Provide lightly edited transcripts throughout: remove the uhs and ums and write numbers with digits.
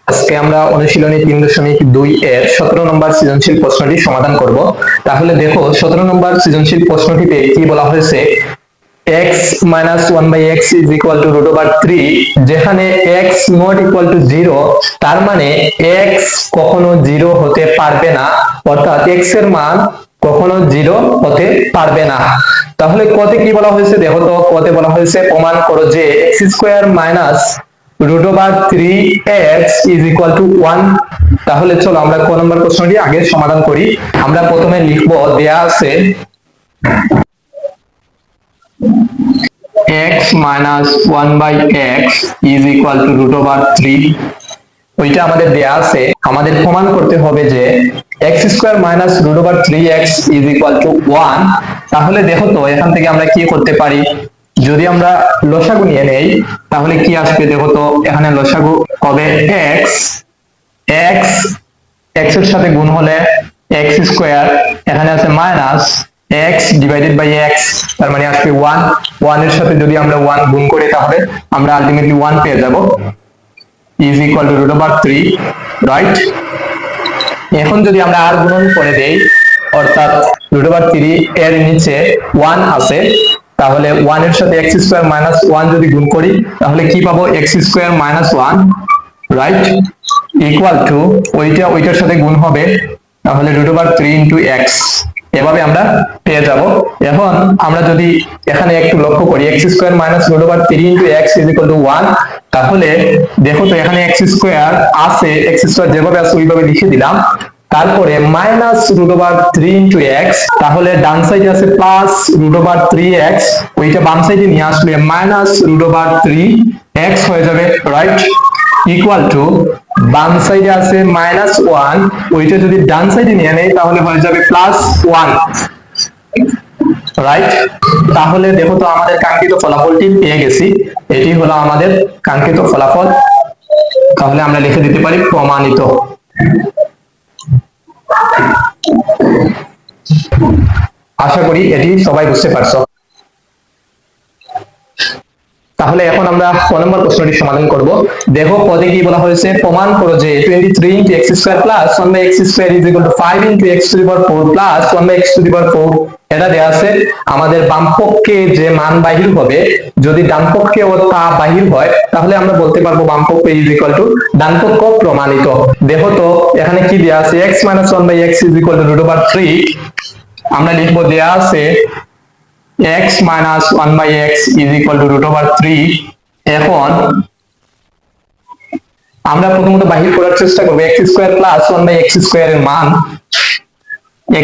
আজকে আমরা অনুশীলনী 3.2 এর 17 নম্বর সৃজনশীল প্রশ্নটি সমাধান করব। তাহলে দেখো 17 নম্বর সৃজনশীল প্রশ্নটিতে কি বলা হয়েছে, x minus 1 by x is equal to root over 3, যেখানে x not equal to 0, তার মানে x কখনো 0 হতে পারবে না, অর্থাৎ x এর মান কখনো 0 হতে পারবে না। তাহলে কতে কি বলা হয়েছে দেখো তো, কতে বলা হয়েছে প্রমাণ করো যে x square minus root over 3x is equal to 1। তাহলে চলো আমরা ক নম্বর প্রশ্নটি আগে সমাধান করি। আমরা প্রথমে লিখব, দেয়া আছে x minus 1 by x is equal to root over 3, ওইটা আমাদের দেয়া আছে। আমাদের প্রমাণ করতে হবে যে x square minus root over 3x is equal to 1। তাহলে দেখো তো এখান থেকে আমরা কি করতে পারি, যদি আমরা লসাগু নিয়ে নেই তাহলে কি আসবে দেখো তো, এখানে লসাগু হবে x, x x এর সাথে গুণ হলে x স্কয়ার, এখানে আছে minus x divided by x, তার মানে আসবে 1, 1 এর সাথে যদি আমরা 1 গুণ করি তাহলে আমরা আলটিমেটলি 1 পেয়ে যাব, is equal to root over 3, right. এখন যদি আমরা আর গুণন করে দেই, অর্থাৎ root over 3 এর নিচে 1 আছে, তাহলে 1 এর সাথে x স্কয়ার মাইনাস 1 যদি গুণ করি তাহলে কি পাবো, x square minus 1, right, equal to ওইটার সাথে গুণ হবে, তাহলে root over 3 into x, এভাবে আমরা পেয়ে যাব। এখন আমরা যদি এখানে একটু লক্ষ্য করি, x square minus root over 3 into x is equal to 1, তাহলে দেখো তো এখানে x স্কয়ার আছে, x স্কয়ার যেভাবে আছে ওইভাবে লিখে দিলাম, তারপরে minus root over 3 into x, তাহলে ডান সাইডে আছে প্লাস root over 3x, ওইটা বাম সাইডে নিয়ে আসলে মাইনাস root over 3x হয়ে যাবে, রাইট, ইকুয়াল টু বাম সাইডে আছে মাইনাস 1, ওইটা যদি ডান সাইডে নিয়ে নেই তাহলে হয়ে যাবে প্লাস 1, রাইট। তাহলে দেখো তো আমাদের কাঙ্ক্ষিত ফলাফলটি পেয়ে গেছি, এটি হলো আমাদের কাঙ্ক্ষিত ফলাফল। তাহলে আমরা লিখে দিতে পারি প্রমাণিত। আশা করি এটি সবাই বুঝতে পারছো। তাহলে এখন আমরা ক নম্বর প্রশ্নটি সমাধান করব। দেখো পদে কি বলা হয়েছে, প্রমাণ করো যে 23 into x square plus 1 by x square is equal to 5 into x to the power 4 plus 1 by x to the power 4, এটা দেয়া আছে। আমাদের বাম পক্ষে যে মান বাহির হবে, যদি ডান পক্ষে ও তা বাহির হয় তাহলে আমরা বলতে পারবো বাম পক্ষ is equal to ডান পক্ষ প্রমাণিত। দেখো তো এখানে কি দেয়া আছে, x minus 1 by x is equal to root over 3, আমরা লিখবো দেয়া আছে x minus 1 by x is equal to root over 3। এখন আমরা প্রথমত বাহির করার চেষ্টা করব x square plus 1 by x square এর মান,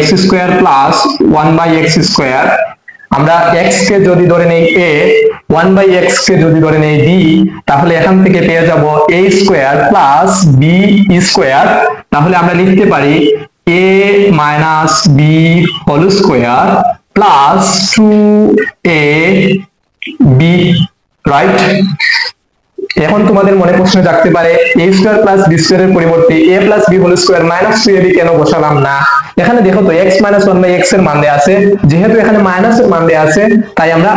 x square plus 1 by x square, আমরা x কে যদি ধরে নেই a, 1 by x কে যদি ধরে নেই b, তাহলে এখান থেকে পেয়ে যাব a square plus b square, তাহলে আমরা লিখতে পারি a minus b whole square plus 2ab, right. এখন তোমাদের মনে প্রশ্ন জাগতে পারে a square plus b square এর পরিবর্তে a plus b whole square minus 2ab কেন বসালাম না। এখানে দেখো তো x মাইনাস 1 বাই x এর মান দেয়া আছে, যেহেতু এখানে মাইনাস এর মান দেয়া আছে তাই আমরা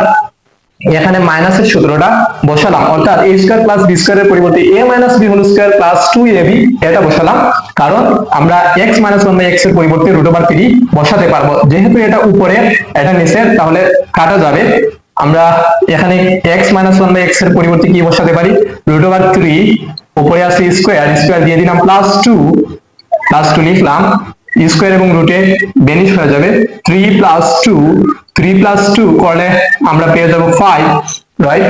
এখানে মাইনাসের সূত্রটা বসালাম, অর্থাৎ a square plus b square এর পরিবর্তে a minus b whole square plus 2ab এটা বসালাম, কারণ আমরা x মাইনাস 1 বাই x এর পরিবর্তে রুট ওভার 3 বসাতে পারবো, যেহেতু এটা উপরে এটা নিচে তাহলে কাটা যাবে। আমরা এখানে x মাইনাস 1 বাই x এর পরিবর্তে কি বসাতে পারি, রুট ওভার 3, উপরে আছে স্কয়ার, স্কয়ার দিয়ে দিলাম প্লাস 2 লিখলাম, স্কয়ার এবং রুটে বেনিশ হয়ে যাবে, 3 প্লাস 2 করলে আমরা পেয়ে যাব 5, রাইট।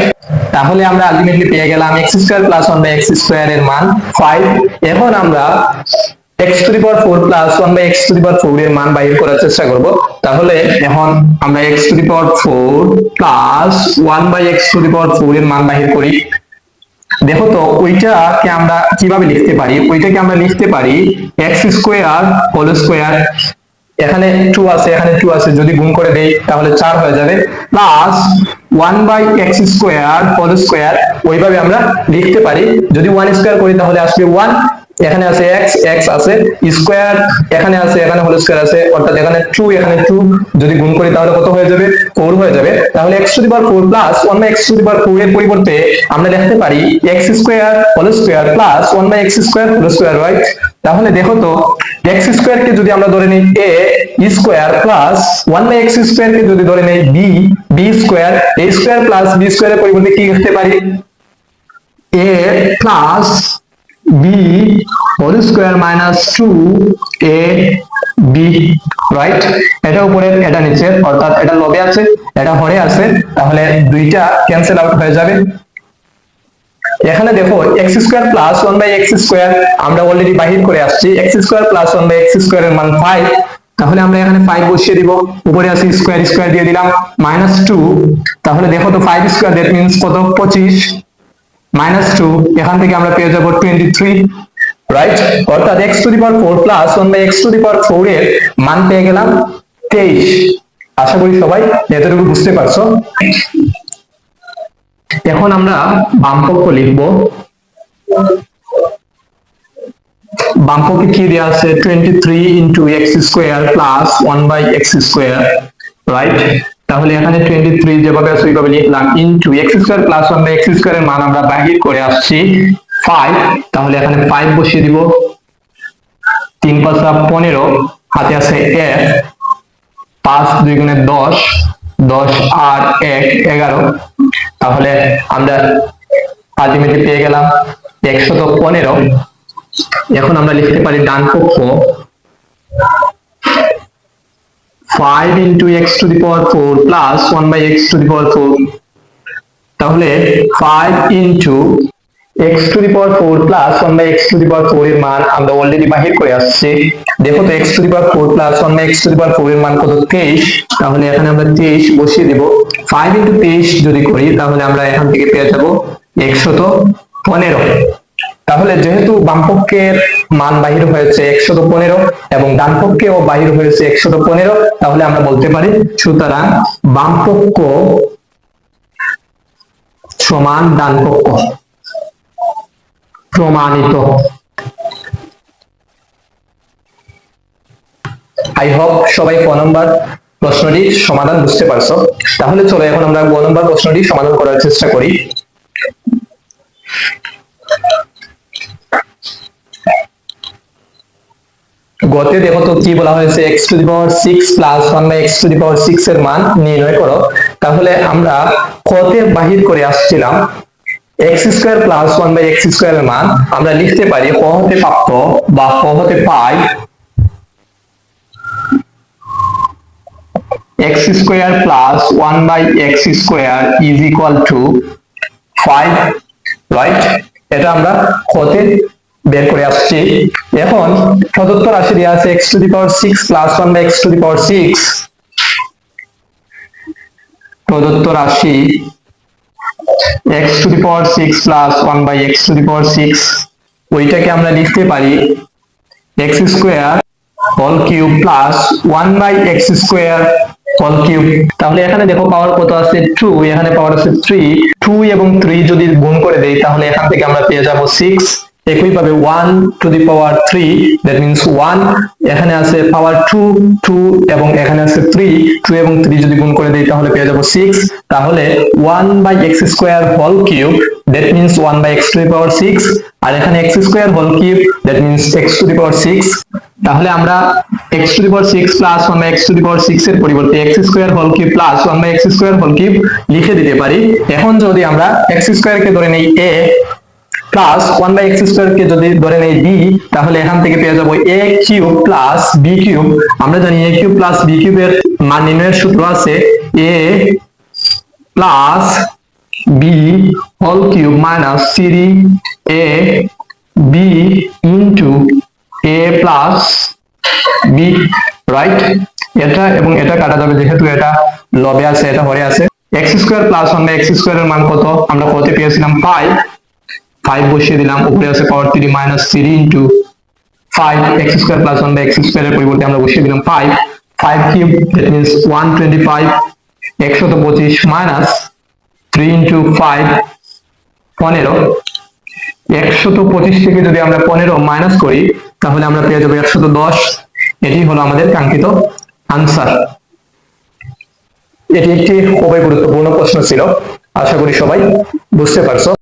তাহলে আমরা আলটিমেটলি পেয়ে গেলাম x square plus 1 by x square এর মান 5। এখন আমরা x to the power 4 plus 1 by x to the power 4 এর মান বাইর করার চেষ্টা করব। তাহলে এখন আমরা x to the power 4 plus 1 by x to the power 4 এর মান বাইর করি। দেখো তো ওইটাকে আমরা কিভাবে লিখতে পারি, ওইটাকে আমরা লিখতে পারি x স্কয়ার হোল স্কয়ার, এখানে 2 আছে এখানে 2 আছে, যদি গুণ করে দেই তাহলে 4 হয়ে যাবে, plus 1 by x square whole square, ওইভাবে আমরা লিখতে পারি। যদি 1 স্কয়ার করি তাহলে আসবে 1, এখানে আছে x, x আছে স্কয়ার, এখানে আছে, এখানে হোল স্কয়ার আছে, অর্থাৎ এখানে 2, এখানে 2 যদি গুণ করি তাহলে কত হয়ে যাবে? 4 হয়ে যাবে। তাহলে x to the power 4 plus 1 by x to the power 4 এর পরিবর্তে আমরা লিখতে পারি x square whole square plus 1 by x square whole square, right? তাহলে দেখো তো x স্কয়ার কে যদি আমরা ধরে নেই a square plus 1 by x square কে যদি ধরে নেই b b square, a square plus b স্কয়ারের পরিবর্তে কি লিখতে পারি? a plus b whole square minus 2 a b, right? এটা উপরের এটা নিচের, অর্থাৎ এটা লবে আছে এটা হরে আছে, তাহলে দুইটা ক্যান্সেল আউট হয়ে যাবে। এখানে দেখো x square plus 1 by x square আমরা অলরেডি বাহির করে আসছি, x square plus 1 by x square এর মান 5, তাহলে আমরা এখানে 5 বসিয়ে দিব, উপরে আছে স্কয়ার স্কয়ার দিয়ে দিলাম মাইনাস 2, তাহলে দেখো তো 5 স্কয়ার দ্যাট মিন্স কত? 25 মাইনাস 2, এখান থেকে আমরা পেয়ে যাব 23, রাইট? অর্থাৎ x to the power 4 plus 1 by x to the power 4 এর মান পেয়ে গেলাম 23। আশা করি সবাই এতটুকু বুঝতে পারছো। এখন আমরা বামপক্ষ লিখব। বামপক্ষে কি দেওয়া আছে? 23 into x square plus 1 by x square, right? তাহলে এখানে 23 যেভাবে আছে ওইভাবে লিখলাম, into x square plus 1 by x square এর মান আমরা বাহির করে আসছি 5, তাহলে এখানে 5 বসিয়ে দিব, 3 5 15, হাতে আছে 1, 5 2 গুণে 10, 10 আর 1 11, তাহলে আমরা আলটিমেটলি পেয়ে গেলাম 115। এখন আমরা লিখতে পারি ডান পক্ষ 5 into x to the power 4 plus 1 by x to the power 4, তাহলে 5 into x to the power 4 plus 1 by x to the power 4 এর মান আমরা অলরেডি বাহির করে আসছি। দেখো তো x to the power 4 plus 1 by x to the power 4 এর মান কত? 23, তাহলে এখানে আমরা 23 বসিয়ে দেব। 5 ইন্টু 23 যদি করি তাহলে আমরা এখান থেকে পেয়ে যাব 115। তাহলে যেহেতু বামপক্ষের মান বাহির হয়েছে 115 এবং ডান পক্ষেও বাহির হয়েছে 115, তাহলে আমরা বলতে পারি সুতরাং বামপক্ষ সমান ডান পক্ষ, প্রমাণিত। আই হোপ সবাই ক নম্বর প্রশ্নটি সমাধান বুঝতে পারছো। তাহলে চলো এখন আমরা গ নম্বর প্রশ্নটি সমাধান করার চেষ্টা করি। গতে দেখো তো কি বলা হয়েছে? x to the power 6 plus 1 by x to the power 6 এর মান নির্ণয় করো। তাহলে আমরা কতে বাহির করে আসছিলাম x square plus 1 by x square এর মান আমরা লিখতে পারি ক হতে প্রাপ্ত বা ক হতে পাই x square plus 1 by x square is equal to 5, right? এটা আমরা কতে বের করে আসছি। এখন প্রদত্ত রাশি দেওয়া আছে x to the power 6 plus 1 by x to the power 6, প্রদত্ত রাশি x to the power 6 plus 1 by x to the power 6, ওইটাকে আমরা লিখতে পারি x square whole cube plus 1 by x square whole cube. তাহলে এখানে দেখো পাওয়ার কত আছে? 2, এখানে পাওয়ার আছে 3, 2 এবং 3 যদি গুণ করে দেই তাহলে এখান থেকে আমরা পেয়ে যাব 6। একইভাবে 1 two the power 3 that means 1, এখানে আছে পাওয়ার 2, 2 এবং এখানে আছে 3, 2 এবং 3 যদি গুণ করে দেই তাহলে পেয়ে যাব 6। তাহলে 1 by x square whole cube that means 1 by x to the power 6, আর এখানে x square whole cube that means x to the power 6। তাহলে আমরা x to the power 6 plus 1 by x to the power 6 এর পরিবর্তে x square whole cube plus 1 by x square whole cube লিখে দিতে পারি। এখন যদি আমরা x স্কয়ার কে ধরে নেই a plus 1 by x square কে যদি ধরে নেই b, তাহলে এখান থেকে পেয়ে যাব a cube plus b cube. আমরা জানি a কিউব প্লাস b কিউবের মান নির্ণয়ের সূত্র আছে a plus b whole cube minus 3a b into a plus b, right? এটা এবং এটা কাটা যাবে যেহেতু এটা লবে আছে এটা হরে আছে। x square plus 1 by x square এর মান কত? আমরা কত পেয়েছিলাম? 5 বসিয়ে দিলাম, উপরে আছে power 3 minus 3 into 5, x square plus 1 by x square এর পরিবর্তে আমরা বসিয়ে দিলাম 5, 5 cube that means 125, 125 minus 3 into 5 15, 125 থেকে যদি আমরা 15 মাইনাস করি তাহলে আমরা পেয়ে যাবো 110। এটি হলো আমাদের কাঙ্ক্ষিত আনসার। এটি একটি খুবই গুরুত্বপূর্ণ প্রশ্ন ছিল, আশা করি সবাই বুঝতে পারছো।